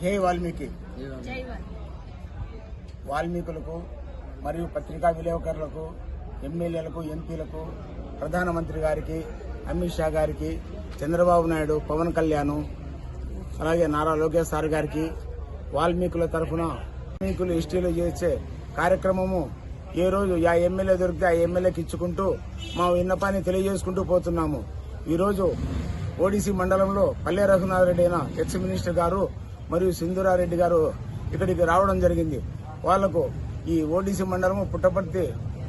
జై వాల్మీకి. వాల్మీకులకు మరియు పత్రికా విలేకరులకు, ఎమ్మెల్యేలకు, ఎంపీలకు, ప్రధానమంత్రి గారికి, అమిత్ షా గారికి, చంద్రబాబు నాయుడు, పవన్ కళ్యాణ్, అలాగే నారా లోకేష్ సార్ గారికి వాల్మీకుల తరఫున వాల్మీకులు హిస్టరీలో చేసే కార్యక్రమము ఏ రోజు ఆ ఎమ్మెల్యే దొరికితే ఆ ఎమ్మెల్యేకి ఇచ్చుకుంటూ మా విన్నపాన్ని తెలియజేసుకుంటూ పోతున్నాము. ఈరోజు ఓడిసి మండలంలో పల్లె రఘునాథ్ రెడ్డి అయిన ఎక్స్ మినిస్టర్ గారు మరియు సింధూరారెడ్డి గారు ఇక్కడికి రావడం జరిగింది. వాళ్లకు ఈ ఓడిసి మండలం పుట్టపర్తి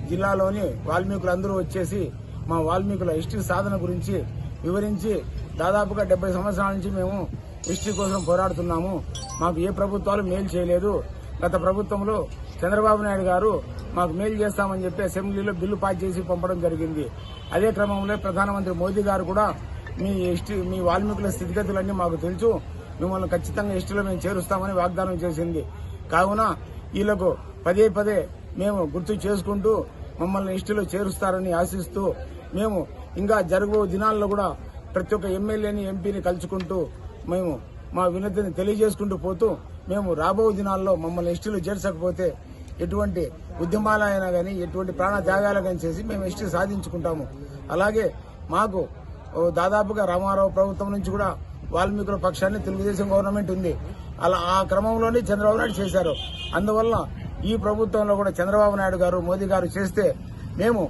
జిల్లాలోని వాల్మీకులందరూ వచ్చేసి మా వాల్మీకుల హిస్టరీ సాధన గురించి వివరించి దాదాపుగా 70 సంవత్సరాల నుంచి మేము హిస్టరీ కోసం పోరాడుతున్నాము. మాకు ఏ ప్రభుత్వాలు మేలు చేయలేదు. గత ప్రభుత్వంలో చంద్రబాబు నాయుడు గారు మాకు మేలు చేస్తామని చెప్పి అసెంబ్లీలో బిల్లు పాస్ చేసి పంపడం జరిగింది. అదే క్రమంలో ప్రధానమంత్రి మోదీ గారు కూడా మీ వాల్మీకుల స్థితిగతులన్నీ మాకు తెలుసు, మిమ్మల్ని ఖచ్చితంగా హిస్టరీలో మేము చేరుస్తామని వాగ్దానం చేసింది. కావున వీళ్లకు పదే పదే మేము గుర్తు చేసుకుంటూ మమ్మల్ని హిస్టరీలో చేరుస్తారని ఆశిస్తూ మేము ఇంకా జరగబో దినాల్లో కూడా ప్రతి ఒక్క ఎమ్మెల్యేని, ఎంపీని కలుసుకుంటూ మేము మా వినతిని తెలియజేసుకుంటూ పోతూ మేము రాబో దినాల్లో మమ్మల్ని హిస్టరీలో చేర్చకపోతే ఎటువంటి ఉద్యమాలైనా కానీ, ఎటువంటి ప్రాణ త్యాగాలు కానీ చేసి మేము హిస్టరీ సాధించుకుంటాము. అలాగే మాకు దాదాపుగా రామారావు ప్రభుత్వం నుంచి కూడా వాల్మీకుల పక్షాన్ని తెలుగుదేశం గవర్నమెంట్ ఉంది. అలా ఆ క్రమంలోనే చంద్రబాబు నాయుడు చేశారు. అందువల్ల ఈ ప్రభుత్వంలో కూడా చంద్రబాబు నాయుడు గారు, మోదీ గారు చేస్తే మేము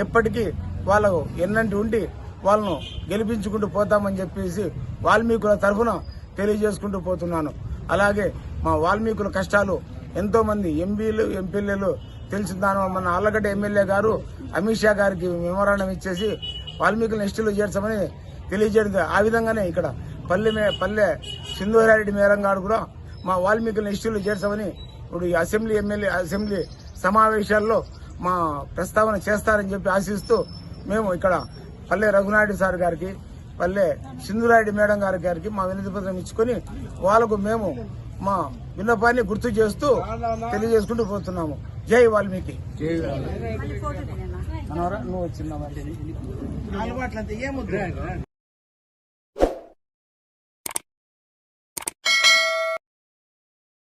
ఎప్పటికీ వాళ్ళకు ఎన్నంటి ఉండి వాళ్ళను గెలిపించుకుంటూ పోతామని చెప్పేసి వాల్మీకుల తరఫున తెలియజేసుకుంటూ పోతున్నాను. అలాగే మా వాల్మీకుల కష్టాలు ఎంతో మంది ఎంపీలు తెలిసిందాను. మన ఆళ్లగడ్డ ఎమ్మెల్యే గారు అమిత్ షా గారికి మెమోరాండం ఇచ్చేసి వాల్మీకులను హిస్టరీలో చేర్చమని తెలియజేయడం. ఆ విధంగానే ఇక్కడ పల్లె సింధూరారెడ్డి మేరం గారు కూడా మా వాల్మీకులను హిస్టరీలో చేర్చమని ఇప్పుడు ఈ అసెంబ్లీ సమావేశాల్లో మా ప్రస్తావన చేస్తారని చెప్పి ఆశిస్తూ మేము ఇక్కడ పల్లె రఘునాథ్ సార్ గారికి, పల్లె సింధూరారెడ్డి మేడం గారికి మా వినతి పత్రం ఇచ్చుకొని వాళ్ళకు మేము మా విన్నపాన్ని గుర్తు చేస్తూ తెలియజేసుకుంటూ పోతున్నాము. జై వాల్మీకి. నువ్వు వచ్చిన